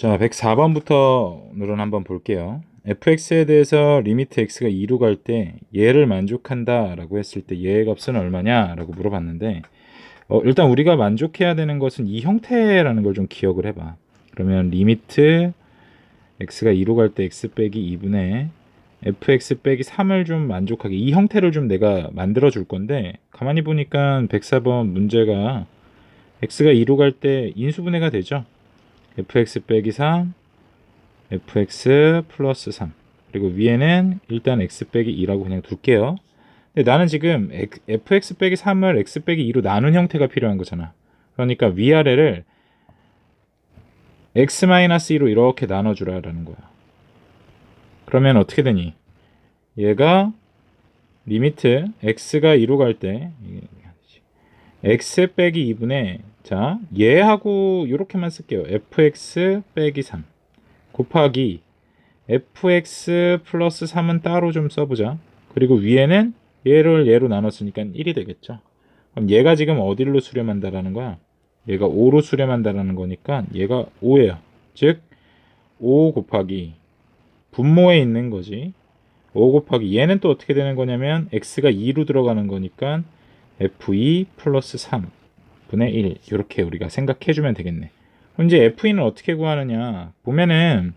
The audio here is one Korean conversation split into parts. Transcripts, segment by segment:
자, 104번부터 오늘은 한번 볼게요. fx에 대해서 리미트 x가 2로 갈 때 얘를 만족한다 라고 했을 때 얘의 값은 얼마냐 라고 물어봤는데 일단 우리가 만족해야 되는 것은 이 형태라는 걸 좀 기억을 해봐. 그러면 리미트 x가 2로 갈 때 x 빼기 2분의 fx 빼기 3을 좀 만족하게 이 형태를 좀 내가 만들어 줄 건데, 가만히 보니까 104번 문제가 x가 2로 갈 때 인수분해가 되죠. fx 빼기 3 fx 플러스 3, 그리고 위에는 일단 x 빼기 2라고 그냥 둘게요. 근데 나는 지금 fx 빼기 3을 x 빼기 2로 나눈 형태가 필요한 거잖아. 그러니까 위아래를 x 마이너스 2로 이렇게 나눠주라 라는 거야. 그러면 어떻게 되니? 얘가 리미트 x가 2로 갈 때 x 빼기 2분의, 자 얘하고 이렇게만 쓸게요. fx 빼기 3 곱하기 fx 플러스 3은 따로 좀 써보자. 그리고 위에는 얘를 얘로 나눴으니까 1이 되겠죠. 그럼 얘가 지금 어디로 수렴한다라는 거야? 얘가 5로 수렴한다라는 거니까 얘가 5예요. 즉 5 곱하기 분모에 있는 거지. 5 곱하기 얘는 또 어떻게 되는 거냐면 x가 2로 들어가는 거니까 f2 플러스 3분의 1, 이렇게 우리가 생각해 주면 되겠네. 그럼 이제 f2는 어떻게 구하느냐 보면은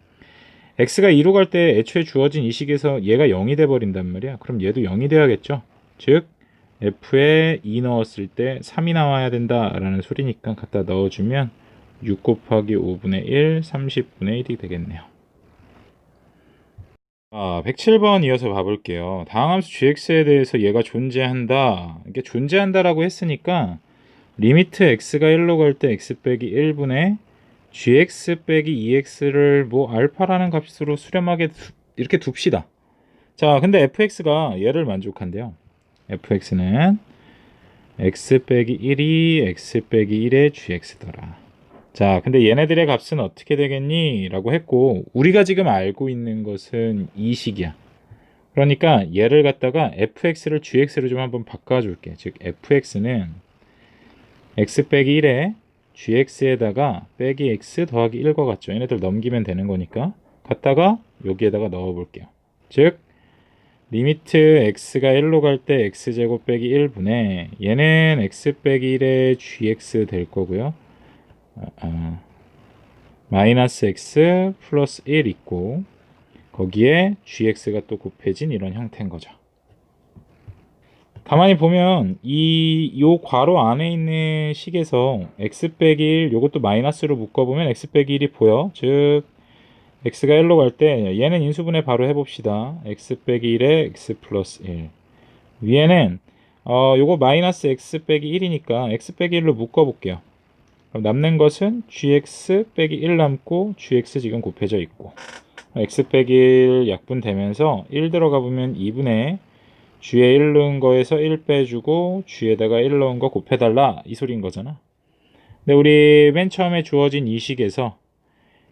x가 2로 갈 때 애초에 주어진 이 식에서 얘가 0이 돼 버린단 말이야. 그럼 얘도 0이 돼야겠죠. 즉 f에 2 넣었을 때 3이 나와야 된다라는 소리니까 갖다 넣어주면 6 곱하기 5분의 1, 30분의 1이 되겠네요. 107번 이어서 봐볼게요. 다음 함수 gx에 대해서 얘가 존재한다. 이게 존재한다라고 했으니까 리미트 x가 1로 갈 때 x 빼기 1분의 gx 빼기 2x를 뭐 알파라는 값으로 수렴하게 이렇게 둡시다. 자, 근데 fx가 얘를 만족한대요. fx는 x 빼기 1이 x 빼기 1의 gx더라. 자, 근데 얘네들의 값은 어떻게 되겠니? 라고 했고, 우리가 지금 알고 있는 것은 이 식이야. 그러니까 얘를 갖다가 fx를 gx로 좀 한번 바꿔줄게. 즉 fx는 x 빼기 1에 gx에다가 빼기 x 더하기 1과 같죠. 얘네들 넘기면 되는 거니까 갖다가 여기에다가 넣어볼게요. 즉 리미트 x가 1로 갈 때 x제곱 빼기 1분의 얘는 x 빼기 1의 gx 될 거고요. 마이너스 x 플러스 1 있고 거기에 gx가 또 곱해진 이런 형태인 거죠. 가만히 보면 요 괄호 안에 있는 식에서 x 빼기 1 요것도 마이너스로 묶어보면 x 빼기 1이 보여. 즉 x가 1로 갈 때 얘는 인수분해 바로 해봅시다. x 빼기 1에 x 플러스 1, 위에는 요거 마이너스 x 빼기 1이니까 x 빼기 1로 묶어볼게요. 그럼 남는 것은 gx 빼기 1 남고 gx 지금 곱해져 있고 x 빼기 1 약분되면서 1 들어가 보면 2분의 g에 1 넣은 거에서 1 빼주고 g에다가 1 넣은 거 곱해달라 이 소리인 거잖아. 근데 우리 맨 처음에 주어진 이 식에서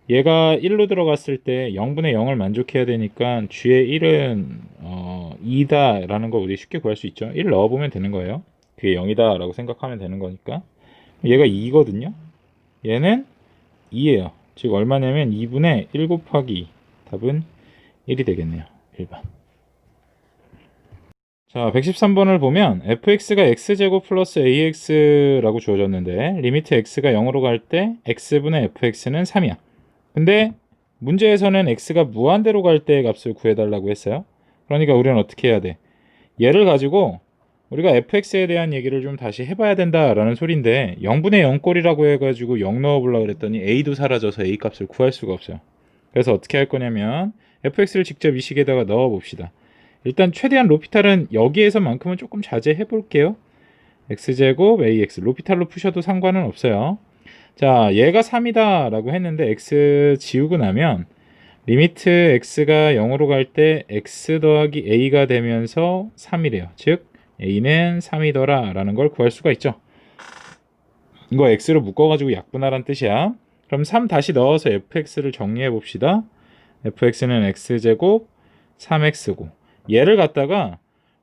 얘가 1로 들어갔을 때 0분의 0을 만족해야 되니까 g의 1은 2다 라는 거 우리 쉽게 구할 수 있죠. 1 넣어보면 되는 거예요. 그게 0이다 라고 생각하면 되는 거니까. 얘가 2거든요. 얘는 2예요. 즉 얼마냐면 2분의 1 곱하기 2. 답은 1이 되겠네요. 1번. 자, 113번을 보면 fx가 x제곱 플러스 ax라고 주어졌는데 리미트 x가 0으로 갈 때 x분의 fx는 3이야. 근데 문제에서는 x가 무한대로 갈 때 값을 구해달라고 했어요. 그러니까 우리는 어떻게 해야 돼? 얘를 가지고 우리가 fx에 대한 얘기를 좀 다시 해봐야 된다라는 소리인데 0분의 0꼴이라고 해가지고 0 넣어보려고 그랬더니 a도 사라져서 a 값을 구할 수가 없어요. 그래서 어떻게 할 거냐면 fx를 직접 이 식에다가 넣어봅시다. 일단 최대한 로피탈은 여기에서만큼은 조금 자제해 볼게요. x제곱 ax 로피탈로 푸셔도 상관은 없어요. 자, 얘가 3이다 라고 했는데 x 지우고 나면 리미트 x가 0으로 갈 때 x 더하기 a가 되면서 3이래요. 즉 a는 3이더라 라는 걸 구할 수가 있죠. 이거 x로 묶어가지고 약분하란 뜻이야. 그럼 3 다시 넣어서 fx를 정리해 봅시다. fx는 x제곱 3x고 얘를 갖다가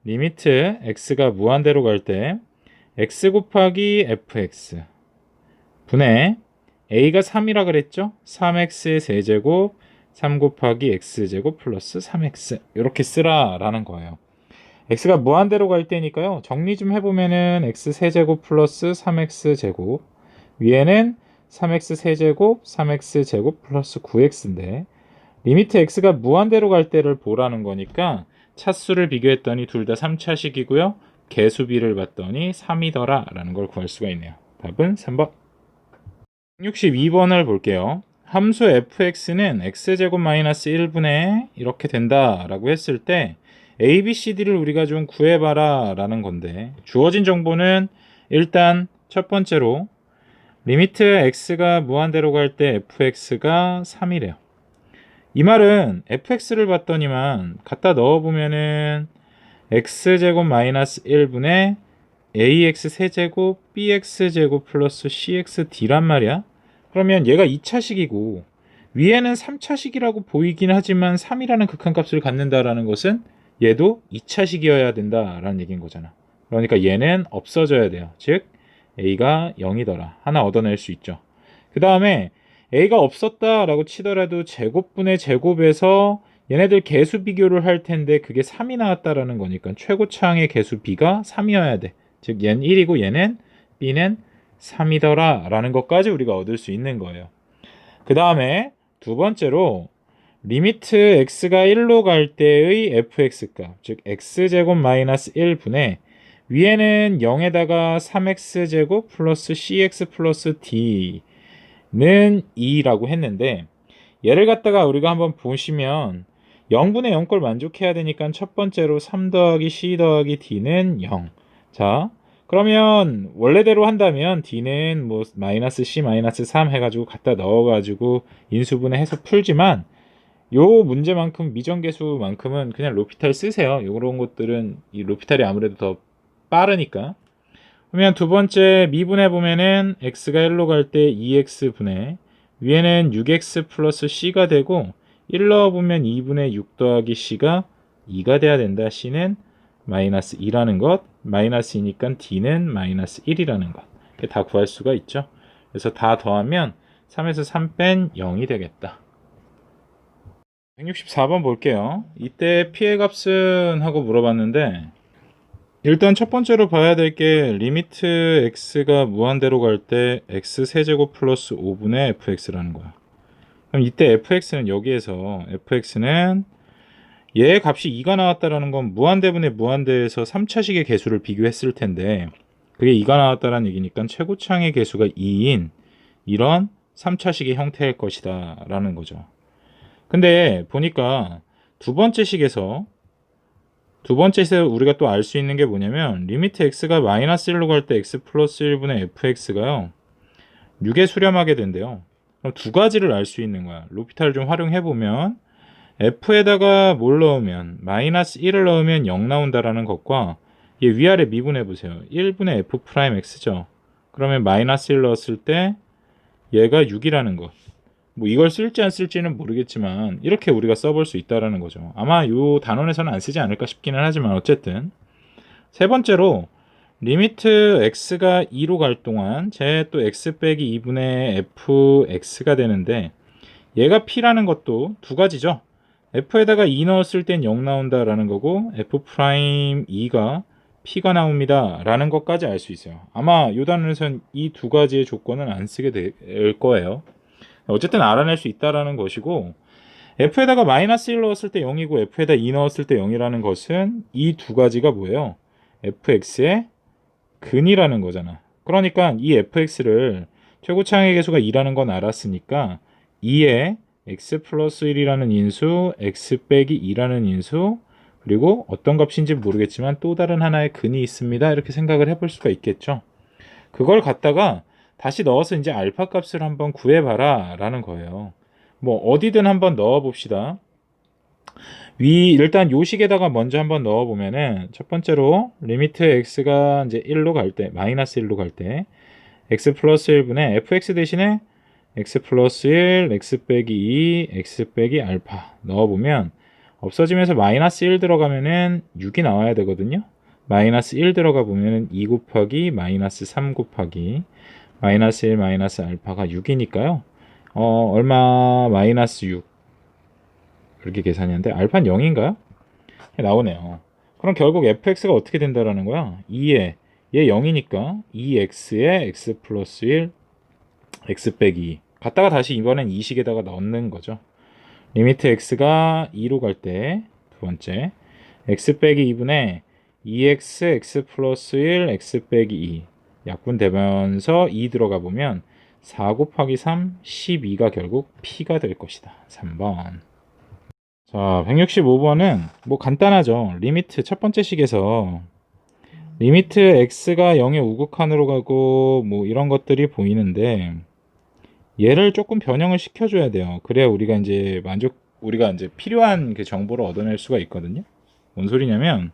리미트 x가 무한대로 갈 때 x 곱하기 fx 분의 a가 3이라 그랬죠? 3x의 세제곱 3 곱하기 x제곱 플러스 3x 이렇게 쓰라라는 거예요. x가 무한대로 갈 때니까요. 정리 좀 해보면은 x 세제곱 플러스 3x 제곱 위에는 3x 세제곱 3x 제곱 플러스 9x인데 리미트 x가 무한대로 갈 때를 보라는 거니까 차수를 비교했더니 둘 다 3차식이고요. 개수비를 봤더니 3이더라 라는 걸 구할 수가 있네요. 답은 3번. 62번을 볼게요. 함수 fx는 x제곱 마이너스 1분의 이렇게 된다 라고 했을 때 a, b, c, d를 우리가 좀 구해봐라 라는 건데 주어진 정보는 일단 첫 번째로 리미트 x가 무한대로 갈 때 fx가 3이래요. 이 말은 fx를 봤더니만 갖다 넣어보면은 x제곱 마이너스 1분의 ax 세제곱 bx제곱 플러스 cxd란 말이야. 그러면 얘가 2차식이고 위에는 3차식이라고 보이긴 하지만 3이라는 극한값을 갖는다라는 것은 얘도 2차식이어야 된다라는 얘기인 거잖아. 그러니까 얘는 없어져야 돼요. 즉 a가 0이더라. 하나 얻어낼 수 있죠. 그 다음에 a가 없었다라고 치더라도 제곱분의 제곱에서 얘네들 개수 비교를 할 텐데 그게 3이 나왔다라는 거니까 최고차항의 개수 b가 3이어야 돼. 즉 얘는 1이고 얘는 b는 3이더라 라는 것까지 우리가 얻을 수 있는 거예요. 그 다음에 두 번째로 리미트 x가 1로 갈 때의 fx값 즉 x제곱 마이너스 1분의 위에는 0에다가 3x제곱 플러스 cx 플러스 d는 2라고 했는데 얘를 갖다가 우리가 한번 보시면 0분의 0꼴 만족해야 되니까 첫 번째로 3 더하기 c 더하기 d는 0. 자, 그러면 원래대로 한다면 d는 뭐 마이너스 c 마이너스 3 해가지고 갖다 넣어가지고 인수분해해서 풀지만 요 문제만큼 미정계수만큼은 그냥 로피탈 쓰세요. 요런 것들은 이 로피탈이 아무래도 더 빠르니까. 그러면 두 번째 미분해 보면은 x가 1로 갈 때 2x분의 위에는 6x 플러스 c가 되고 1 넣어보면 2분의 6 더하기 c가 2가 돼야 된다. c는 마이너스 2라는 것, 마이너스 2니까 d는 마이너스 1이라는 것. 이렇게 다 구할 수가 있죠. 그래서 다 더하면 3에서 3 뺀 0이 되겠다. 164번 볼게요. 이때 피해값은 하고 물어봤는데 일단 첫 번째로 봐야 될 게 리미트 x가 무한대로 갈 때 x 세제곱 플러스 5분의 fx라는 거야. 그럼 이때 fx는 여기에서 fx는 얘 값이 2가 나왔다라는 건 무한대분의 무한대에서 3차식의 개수를 비교했을 텐데 그게 2가 나왔다라는 얘기니까 최고차항의 개수가 2인 이런 3차식의 형태일 것이다 라는 거죠. 근데 보니까 두 번째 식에서 우리가 또 알 수 있는 게 뭐냐면 리미트 x가 마이너스 1로 갈 때 x 플러스 1분의 fx가요 6에 수렴하게 된대요. 그럼 두 가지를 알 수 있는 거야. 로피탈을 좀 활용해보면 f에다가 뭘 넣으면 마이너스 1을 넣으면 0 나온다라는 것과 얘 위아래 미분해보세요. 1분의 f 프라임 x죠. 그러면 마이너스 1 넣었을 때 얘가 6이라는 것. 뭐 이걸 쓸지 안 쓸지는 모르겠지만 이렇게 우리가 써볼 수 있다라는 거죠. 아마 이 단원에서는 안 쓰지 않을까 싶기는 하지만 어쨌든 세 번째로 리미트 x가 2로 갈 동안 제 또 x 빼기 2분의 fx가 되는데 얘가 p라는 것도 두 가지죠. f에다가 2 넣었을 땐 0 나온다라는 거고 f 프라임 2가 p가 나옵니다 라는 것까지 알 수 있어요. 아마 이 단원에서는 이 두 가지의 조건은 안 쓰게 될 거예요. 어쨌든 알아낼 수 있다라는 것이고 f에다가 마이너스 1 넣었을 때 0이고 f에다 2 넣었을 때 0이라는 것은 이 두 가지가 뭐예요? fx의 근이라는 거잖아. 그러니까 이 fx를 최고차항의 개수가 2라는 건 알았으니까 2에 x 플러스 1이라는 인수, x 빼기 2라는 인수 그리고 어떤 값인지 모르겠지만 또 다른 하나의 근이 있습니다. 이렇게 생각을 해볼 수가 있겠죠. 그걸 갖다가 다시 넣어서 이제 알파 값을 한번 구해봐라 라는 거예요. 뭐 어디든 한번 넣어 봅시다. 일단 요식에다가 먼저 한번 넣어 보면은 첫 번째로 리미트 x가 이제 1로 갈 때 마이너스 1로 갈 때 x 플러스 1분의 fx 대신에 x 플러스 1 x 빼기 2 x 빼기 알파 넣어 보면 없어지면서 마이너스 1 들어가면은 6이 나와야 되거든요. 마이너스 1 들어가 보면은 2 곱하기 마이너스 3 곱하기 마이너스 1 마이너스 알파가 6이니까요. 얼마 마이너스 6 이렇게 계산했는데 알파는 0인가요? 나오네요. 그럼 결국 fx가 어떻게 된다라는 거야? 2에 얘 0이니까 2x에 x 플러스 1 x 빼기 2 갖다가 다시 이번엔 이 식에다가 넣는 거죠. 리미트 x가 2로 갈 때 두 번째 x 빼기 2분의 2x x 플러스 1 x 빼기 2 약분되면서 2 들어가 보면 4 곱하기 3 12가 결국 p가 될 것이다. 3번. 자, 165번은 뭐 간단하죠. 리미트 첫 번째 식에서 리미트 x가 0의 우극한으로 가고 뭐 이런 것들이 보이는데 얘를 조금 변형을 시켜줘야 돼요. 그래야 우리가 이제 필요한 그 정보를 얻어낼 수가 있거든요. 뭔 소리냐면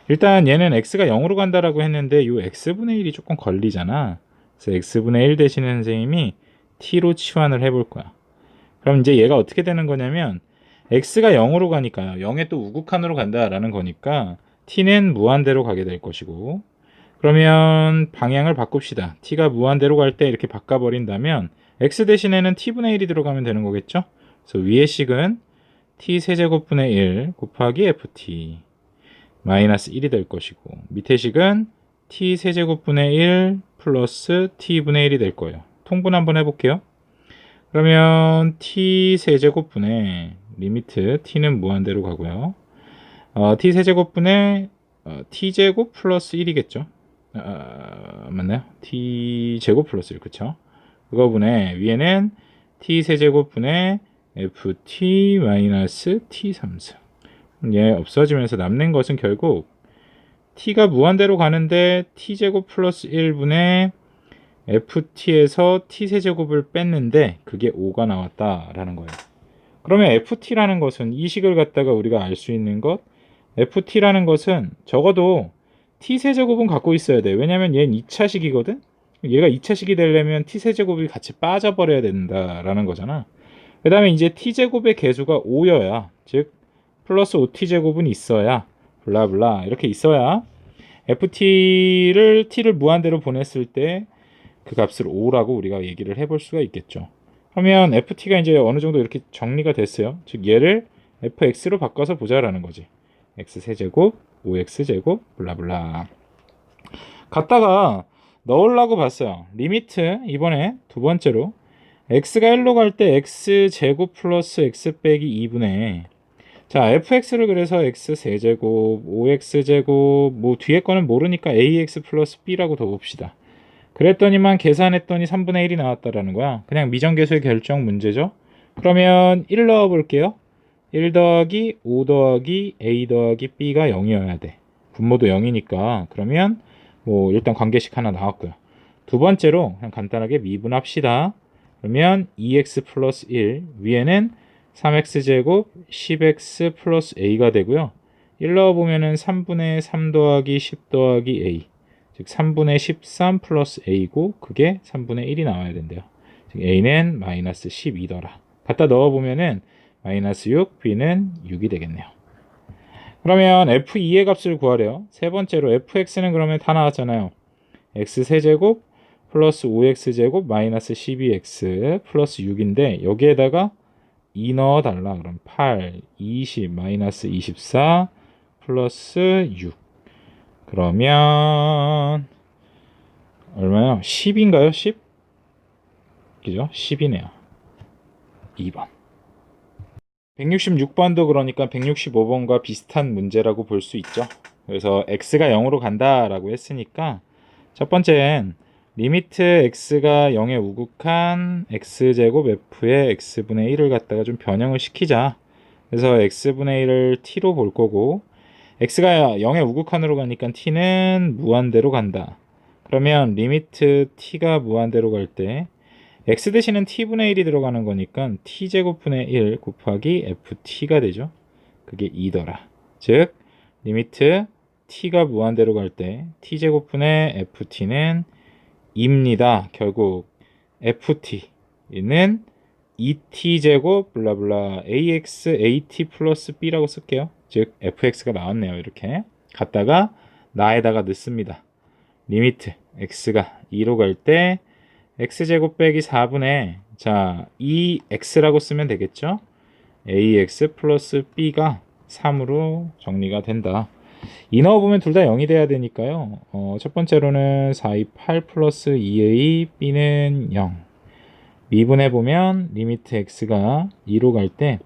일단 얘는 x가 0으로 간다라고 했는데 이 x분의 1이 조금 걸리잖아. 그래서 x분의 1 대신에 선생님이 t로 치환을 해볼 거야. 그럼 이제 얘가 어떻게 되는 거냐면 x가 0으로 가니까요. 0의 또 우극한으로 간다라는 거니까 t는 무한대로 가게 될 것이고 그러면 방향을 바꿉시다. t가 무한대로 갈 때 이렇게 바꿔버린다면 x 대신에는 t분의 1이 들어가면 되는 거겠죠? 그래서 위의 식은 t 세제곱분의 1 곱하기 ft 마이너스 1이 될 것이고 밑의 식은 t 세제곱분의 1 플러스 t분의 1이 될 거예요. 통분 한번 해볼게요. 그러면 t 세제곱분의 리미트 t는 무한대로 가고요. t 세제곱분의 t제곱 플러스 1이겠죠. 맞나요? t제곱 플러스 1 그쵸? 그거분의 위에는 t 세제곱분의 ft 마이너스 t 3승 얘 없어지면서 남는 것은 결국 t가 무한대로 가는데 t제곱 플러스 1분의 ft에서 t세제곱을 뺐는데 그게 5가 나왔다라는 거예요. 그러면 ft라는 것은 이 식을 갖다가 우리가 알 수 있는 것 ft라는 것은 적어도 t세제곱은 갖고 있어야 돼. 왜냐면 얘는 2차식이거든. 얘가 2차식이 되려면 t세제곱이 같이 빠져버려야 된다라는 거잖아. 그 다음에 이제 t제곱의 개수가 5여야. 즉 플러스 5t제곱은 있어야 블라블라 이렇게 있어야 t를 무한대로 보냈을 때 그 값을 5라고 우리가 얘기를 해볼 수가 있겠죠. 그러면 ft가 이제 어느 정도 이렇게 정리가 됐어요. 즉 얘를 fx로 바꿔서 보자라는 거지. x세제곱 5x제곱 블라블라 갖다가 넣으려고 봤어요. 리미트 이번에 두 번째로 x가 1로 갈 때 x제곱 플러스 x 빼기 2분의 자 fx를 그래서 x세제곱 5x제곱 뭐 뒤에 거는 모르니까 ax 플러스 b라고 더 봅시다. 그랬더니만 계산했더니 3분의 1이 나왔다라는 거야. 그냥 미정계수의 결정 문제죠. 그러면 1 넣어 볼게요. 1 더하기 5 더하기 a 더하기 b가 0이어야 돼. 분모도 0이니까 그러면 뭐 일단 관계식 하나 나왔고요. 두 번째로 그냥 간단하게 미분합시다. 그러면 2x 플러스 1 위에는 3x제곱 10x 플러스 a가 되고요. 1 넣어보면은 3분의 3 더하기 10 더하기 a 즉 3분의 13 플러스 a고 그게 3분의 1이 나와야 된대요. 즉 a는 마이너스 12더라. 갖다 넣어보면은 마이너스 6, b는 6이 되겠네요. 그러면 f2의 값을 구하래요. 세 번째로 fx는 그러면 다 나왔잖아요. x세제곱 플러스 5x제곱 마이너스 12x 플러스 6인데 여기에다가 2 넣어달라. 그럼 8, 20, 마이너스 24 플러스 6 그러면 얼마요? 10인가요? 10? 그죠? 10이네요. 2번. 166번도 그러니까 165번과 비슷한 문제라고 볼 수 있죠. 그래서 x가 0으로 간다라고 했으니까 첫 번째는 리미트 x가 0에 우극한 x제곱 f의 x분의 1을 갖다가 좀 변형을 시키자. 그래서 x분의 1을 t로 볼 거고 x가 0의 우극한으로 가니까 t는 무한대로 간다. 그러면 리미트 t가 무한대로 갈 때 x 대신은 t분의 1이 들어가는 거니까 t제곱분의 1 곱하기 ft가 되죠. 그게 2더라. 즉 리미트 t가 무한대로 갈 때 t제곱분의 ft는 2입니다. 결국 ft는 2t제곱 블라블라 ax at 플러스 b라고 쓸게요. 즉 fx가 나왔네요. 이렇게 갖다가 나에다가 넣습니다. 리미트 x가 2로 갈 때 x제곱 빼기 4분의 자 2x라고 쓰면 되겠죠. ax 플러스 b가 3으로 정리가 된다. 이 넣어보면 둘 다 0이 돼야 되니까요. 첫 번째로는 4, 2, 8 플러스 2a b는 0. 미분해보면 리미트 x가 2로 갈 때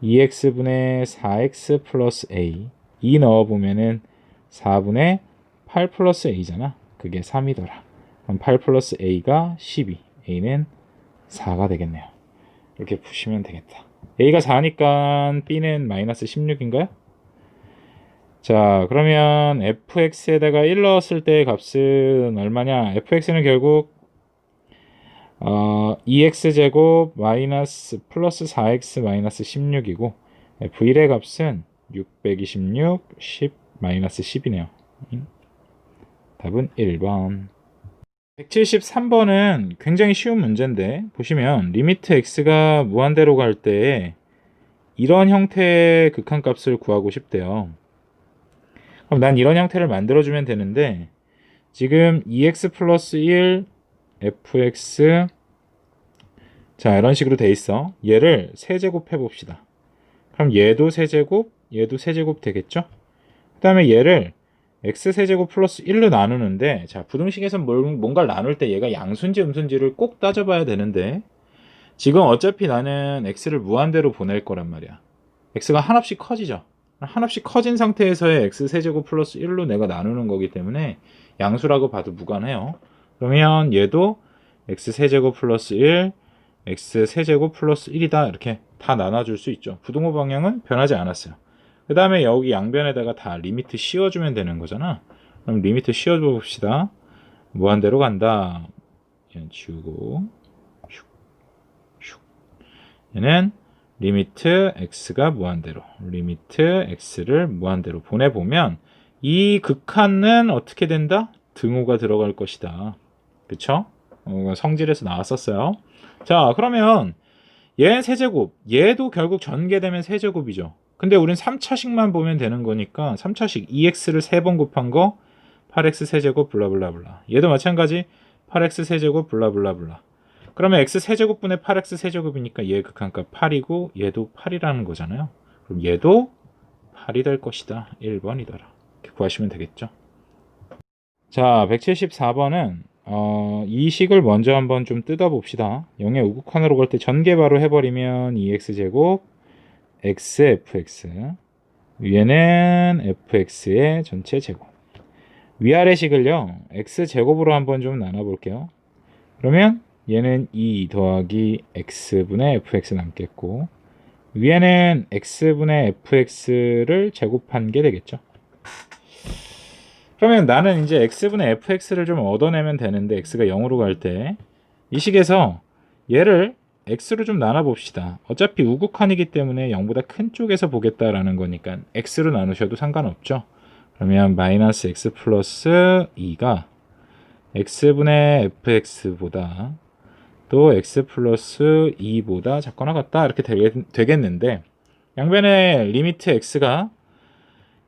2x분의 4x 플러스 a 2 넣어보면은 4분의 8 플러스 a잖아. 그게 3이더라. 그럼 8 플러스 a가 12, a는 4가 되겠네요. 이렇게 푸시면 되겠다. a가 4니까 b는 마이너스 16인가요? 자, 그러면 fx에다가 1 넣었을 때의 값은 얼마냐? fx는 결국 2x제곱 마이너스 플러스 4x 마이너스 16이고 f1의 값은 626, 10 마이너스 10이네요. 답은 1번. 173번은 굉장히 쉬운 문제인데 보시면 리미트 x가 무한대로 갈 때 이런 형태의 극한값을 구하고 싶대요. 그럼 난 이런 형태를 만들어주면 되는데 지금 2x 플러스 1 fx 자 이런 식으로 돼 있어. 얘를 세제곱 해봅시다. 그럼 얘도 세제곱 얘도 세제곱 되겠죠. 그 다음에 얘를 x세제곱 플러스 1로 나누는데 자 부등식에서 뭔가를 나눌 때 얘가 양수인지 음수인지를 꼭 따져봐야 되는데 지금 어차피 나는 x를 무한대로 보낼 거란 말이야. x가 한없이 커지죠. 한없이 커진 상태에서의 x세제곱 플러스 1로 내가 나누는 거기 때문에 양수라고 봐도 무관해요. 그러면 얘도 x세제곱 플러스 1 x세제곱 플러스 1이다 이렇게 다 나눠줄 수 있죠. 부등호 방향은 변하지 않았어요. 그 다음에 여기 양변에다가 다 리미트 씌워주면 되는 거잖아. 그럼 리미트 씌워줘 봅시다. 무한대로 간다. 얘는 지우고 얘는 리미트 x가 무한대로 리미트 x를 무한대로 보내보면 이 극한은 어떻게 된다? 등호가 들어갈 것이다. 그쵸? 성질에서 나왔었어요. 자 그러면 얘는 세제곱 얘도 결국 전개되면 세제곱이죠. 근데 우린 3차식만 보면 되는 거니까 3차식 2x를 3번 곱한 거 8x 세제곱 블라블라블라 얘도 마찬가지 8x 세제곱 블라블라블라 그러면 x 세제곱분의 8x 세제곱이니까 얘 극한값 8이고 얘도 8이라는 거잖아요. 그럼 얘도 8이 될 것이다. 1번이더라. 이렇게 구하시면 되겠죠. 자 174번은 이 식을 먼저 한번 좀 뜯어봅시다. 0의 우극한으로 갈 때 전개 바로 해버리면 2x제곱 xfx 위에는 fx의 전체 제곱 위아래 식을요 x제곱으로 한번 좀 나눠볼게요. 그러면 얘는 2 더하기 x분의 fx 남겠고 위에는 x분의 fx를 제곱한 게 되겠죠. 그러면 나는 이제 x분의 fx를 좀 얻어내면 되는데 x가 0으로 갈 때 이 식에서 얘를 x로 좀 나눠봅시다. 어차피 우극한이기 때문에 0보다 큰 쪽에서 보겠다라는 거니까 x로 나누셔도 상관없죠. 그러면 마이너스 x 플러스 2가 x분의 fx보다 또 x 플러스 2보다 작거나 같다 이렇게 되겠는데 양변에 리미트 x가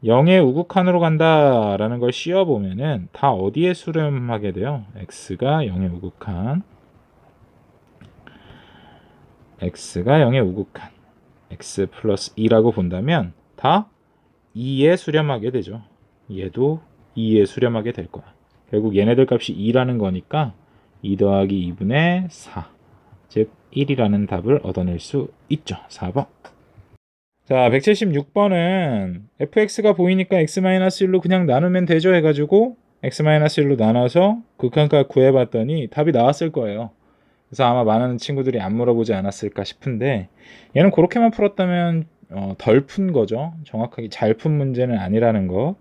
0의 우극한으로 간다라는 걸 씌워보면은 다 어디에 수렴하게 돼요? x가 0의 우극한 x가 0의 우극한 x 플러스 2라고 본다면 다 2에 수렴하게 되죠. 얘도 2에 수렴하게 될 거야. 결국 얘네들 값이 2라는 거니까 2 더하기 2분의 4 즉 1이라는 답을 얻어낼 수 있죠. 4번. 자 176번은 fx가 보이니까 x-1로 그냥 나누면 되죠 해가지고 x-1로 나눠서 극한값 구해봤더니 답이 나왔을 거예요. 그래서 아마 많은 친구들이 안 물어보지 않았을까 싶은데 얘는 그렇게만 풀었다면 덜 푼 거죠. 정확하게 잘 푼 문제는 아니라는 거.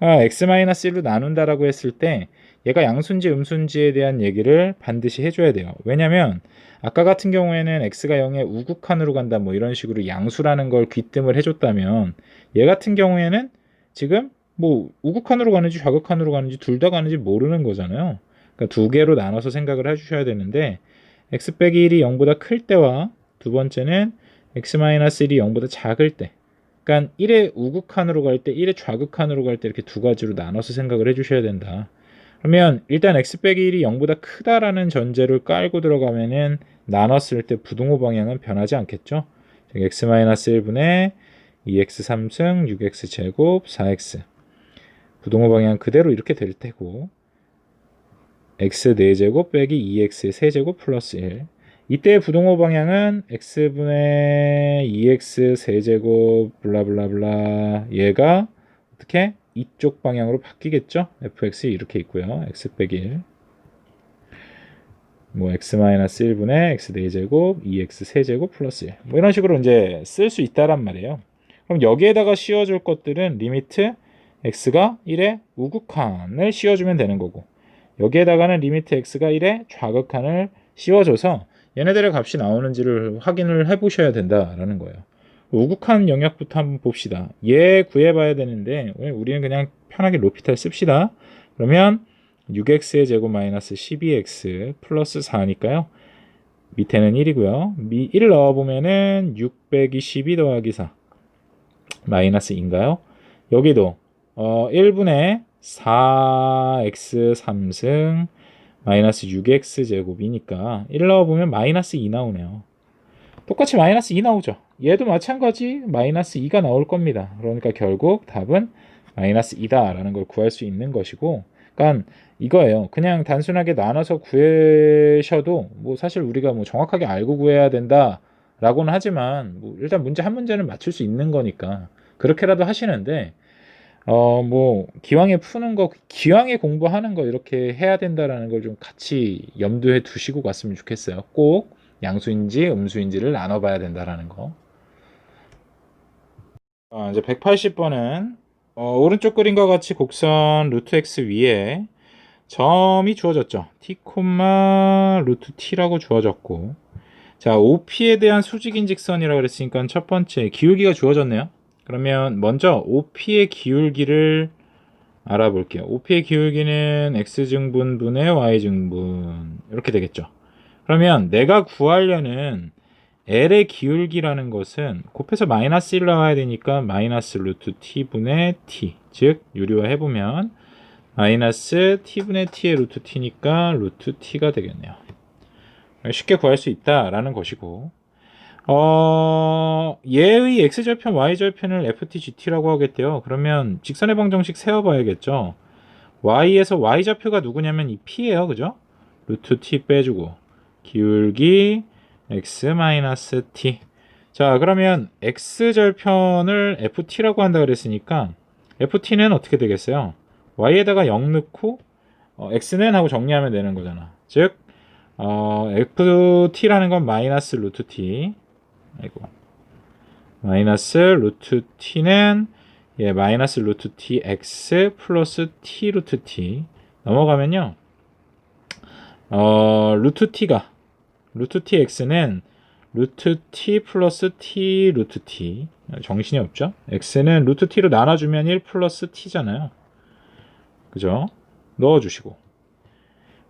x-1로 나눈다라고 했을 때 얘가 양수인지 음수인지에 대한 얘기를 반드시 해줘야 돼요. 왜냐면 아까 같은 경우에는 x가 0의 우극한으로 간다 뭐 이런 식으로 양수라는 걸 귀뜸을 해줬다면 얘 같은 경우에는 지금 뭐 우극한으로 가는지 좌극한으로 가는지 둘 다 가는지 모르는 거잖아요. 그러니까 두 개로 나눠서 생각을 해주셔야 되는데 x 빼기 1이 0보다 클 때와 두 번째는 x-1이 0보다 작을 때 그러니까 1의 우극한으로 갈 때 1의 좌극한으로 갈 때 이렇게 두 가지로 나눠서 생각을 해주셔야 된다. 그러면 일단 x 빼기 1이 0보다 크다라는 전제를 깔고 들어가면은 나눴을 때 부등호 방향은 변하지 않겠죠? x-1분의 2x 3승 6x 제곱 4x 부등호 방향 그대로 이렇게 될 테고 x 4제곱 빼기 2x의 세제곱 플러스 1 이때의 부등호 방향은 x분의 2x 세제곱 블라블라블라 얘가 어떻게? 이쪽 방향으로 바뀌겠죠? fx 이렇게 있고요. x 빼기 1 뭐 x-1분의 x 4제곱 2x 세제곱 플러스 1 뭐 이런 식으로 이제 쓸 수 있다란 말이에요. 그럼 여기에다가 씌워줄 것들은 리미트 x가 1에 우극한을 씌워주면 되는 거고 여기에다가는 리미트 x가 1에 좌극한을 씌워줘서 얘네들의 값이 나오는지를 확인을 해 보셔야 된다라는 거예요. 우극한 영역부터 한번 봅시다. 얘 구해봐야 되는데 우리는 그냥 편하게 로피탈 씁시다. 그러면 6x의 제곱 마이너스 12x 플러스 4니까요. 밑에는 1이고요. 1 넣어보면은 6 빼기 12 더하기 4 마이너스 2인가요? 여기도 1분의 4x 3승 마이너스 6x 제곱이니까 1 넣어보면 마이너스 2 나오네요. 똑같이 마이너스 2 나오죠. 얘도 마찬가지 마이너스 2가 나올 겁니다. 그러니까 결국 답은 마이너스 2다 라는 걸 구할 수 있는 것이고 그러니까 이거예요. 그냥 단순하게 나눠서 구하셔도 뭐 사실 우리가 뭐 정확하게 알고 구해야 된다 라고는 하지만 뭐 일단 문제 한 문제는 맞출 수 있는 거니까 그렇게라도 하시는데 뭐 기왕에 푸는 거 기왕에 공부하는 거 이렇게 해야 된다라는 걸 좀 같이 염두에 두시고 갔으면 좋겠어요. 꼭 양수인지 음수인지를 나눠봐야 된다라는 거. 이제 180번은 오른쪽 그림과 같이 곡선 루트 x 위에 점이 주어졌죠. t, 루트 t라고 주어졌고 자 OP에 대한 수직인 직선이라고 그랬으니까 첫 번째 기울기가 주어졌네요. 그러면 먼저 OP의 기울기를 알아볼게요. OP의 기울기는 x증분분의 y증분 이렇게 되겠죠. 그러면 내가 구하려는 L의 기울기라는 것은 곱해서 마이너스 1 나와야 되니까 마이너스 루트 t분의 t 즉 유리화 해보면 마이너스 t분의 t의 루트 t니까 루트 t가 되겠네요. 쉽게 구할 수 있다라는 것이고 얘의 x절편 y절편을 ftgt라고 하겠대요. 그러면 직선의 방정식 세워봐야겠죠. y에서 y좌표가 누구냐면 이 p예요. 그죠? 루트 t 빼주고 기울기 x-t 자 그러면 x절편을 ft라고 한다 그랬으니까 ft는 어떻게 되겠어요? y에다가 0 넣고 x는 하고 정리하면 되는 거잖아. 즉 ft라는 건 마이너스 루트 t 아이고 마이너스 루트 t는 마이너스 루트 t x 플러스 t 루트 t 넘어가면요 루트 t가 루트 tx는 루트 t 플러스 t 루트 t 정신이 없죠? x는 루트 t로 나눠주면 1 플러스 t잖아요. 그죠? 넣어주시고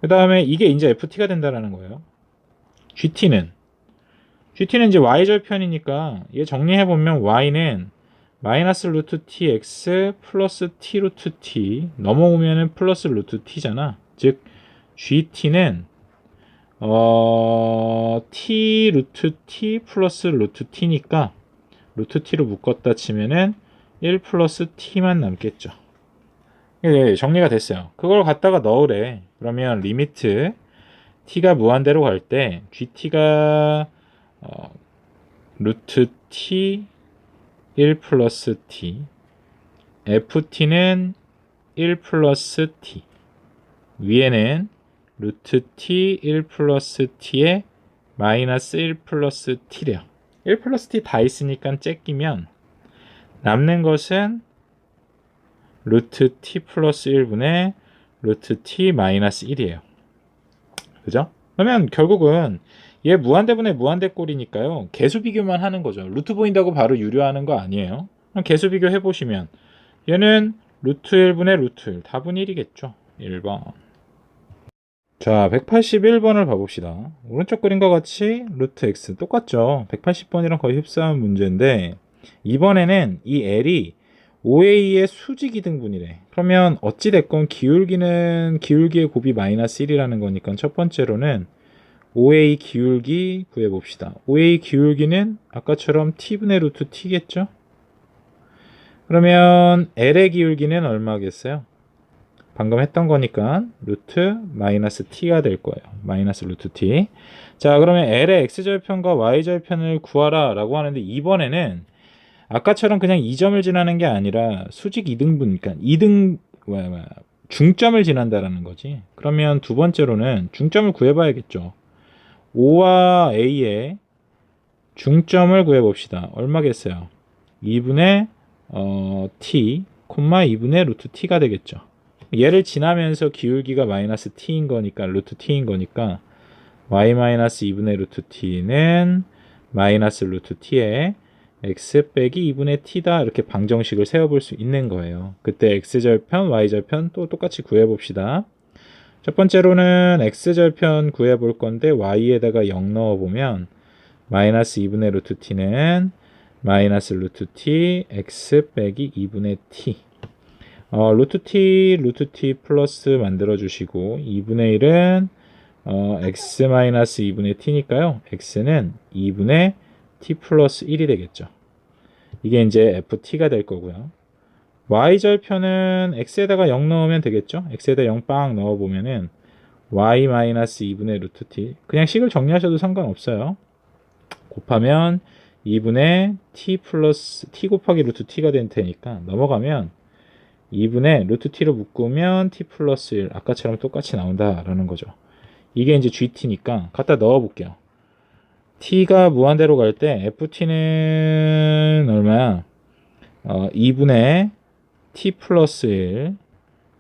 그 다음에 이게 이제 ft가 된다라는 거예요. gt는 이제 y절편이니까 얘 정리해보면 y는 마이너스 루트 tx 플러스 t 루트 t 넘어오면은 플러스 루트 t잖아. 즉 gt는 t 루트 t 플러스 루트 t니까 루트 t로 묶었다 치면은 1 플러스 t만 남겠죠. 예, 정리가 됐어요. 그걸 갖다가 넣으래. 그러면 리미트 t가 무한대로 갈 때 gt가 루트 t 1 플러스 t ft는 1 플러스 t 위에는 루트 t 1 플러스 t에 마이너스 1 플러스 t래요. 1 플러스 t 다 있으니까 째끼면 남는 것은 루트 t 플러스 1분의 루트 t 마이너스 1이에요. 그죠? 그러면 결국은 얘 무한대분의 무한대꼴이니까요. 개수 비교만 하는 거죠. 루트 보인다고 바로 유료하는 거 아니에요. 그럼 개수 비교 해보시면 얘는 루트 1분의 루트 1 답은 1이겠죠. 1번. 자 181번을 봐봅시다. 오른쪽 그림과 같이 루트 x 똑같죠. 180번이랑 거의 흡사한 문제인데 이번에는 이 L이 OA의 수직 이등분이래. 그러면 어찌됐건 기울기는 기울기의 곱이 마이너스 1이라는 거니까 첫 번째로는 OA 기울기 구해봅시다. OA 기울기는 아까처럼 t분의 루트 t겠죠? 그러면 L의 기울기는 얼마겠어요? 방금 했던 거니까 루트 마이너스 t가 될 거예요. 마이너스 루트 t. 자, 그러면 L의 x절편과 y절편을 구하라 라고 하는데 이번에는 아까처럼 그냥 2점을 지나는 게 아니라 수직 이등분, 그러니까 중점을 지난다라는 거지. 그러면 두 번째로는 중점을 구해봐야겠죠. O와 A의 중점을 구해봅시다. 얼마겠어요? 2분의 t, 2분의 루트 t가 되겠죠. 얘를 지나면서 기울기가 마이너스 t인 거니까 루트 t인 거니까 y 마이너스 2분의 루트 t는 마이너스 루트 t에 x 빼기 2분의 t다 이렇게 방정식을 세워볼 수 있는 거예요. 그때 x절편, y절편 또 똑같이 구해봅시다. 첫 번째로는 x절편 구해볼 건데 y에다가 0 넣어보면 마이너스 2분의 루트 t는 마이너스 루트 t x 빼기 2분의 t 루트 t 플러스 만들어주시고 2분의 1은 x 마이너스 2분의 t니까요. x는 2분의 t 플러스 1이 되겠죠. 이게 이제 ft가 될 거고요. y절편은 x에다가 0 넣으면 되겠죠. x에다 0 빵 넣어보면은 y 마이너스 2분의 루트 t 그냥 식을 정리하셔도 상관없어요. 곱하면 2분의 t 플러스 t 곱하기 루트 t가 될 테니까 넘어가면 2분의 루트 t로 묶으면 t 플러스 1 아까처럼 똑같이 나온다라는 거죠. 이게 이제 gt니까 갖다 넣어볼게요. t가 무한대로 갈 때 ft는 얼마야? 2분의 t 플러스 1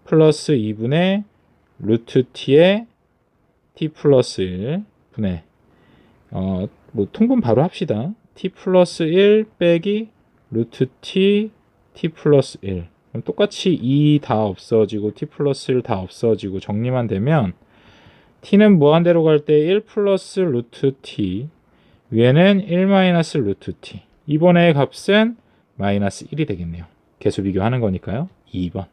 플러스 2분의 루트 t의 t 플러스 1 분의 뭐 통분 바로 합시다. t 플러스 1 빼기 루트 t 플러스 1 그럼 똑같이 2 다 없어지고 t 플러스 1 다 없어지고 정리만 되면 t는 무한대로 갈 때 1 플러스 루트 t 위에는 1 마이너스 루트 t 이번의 값은 마이너스 1이 되겠네요. 계수 비교하는 거니까요. 2번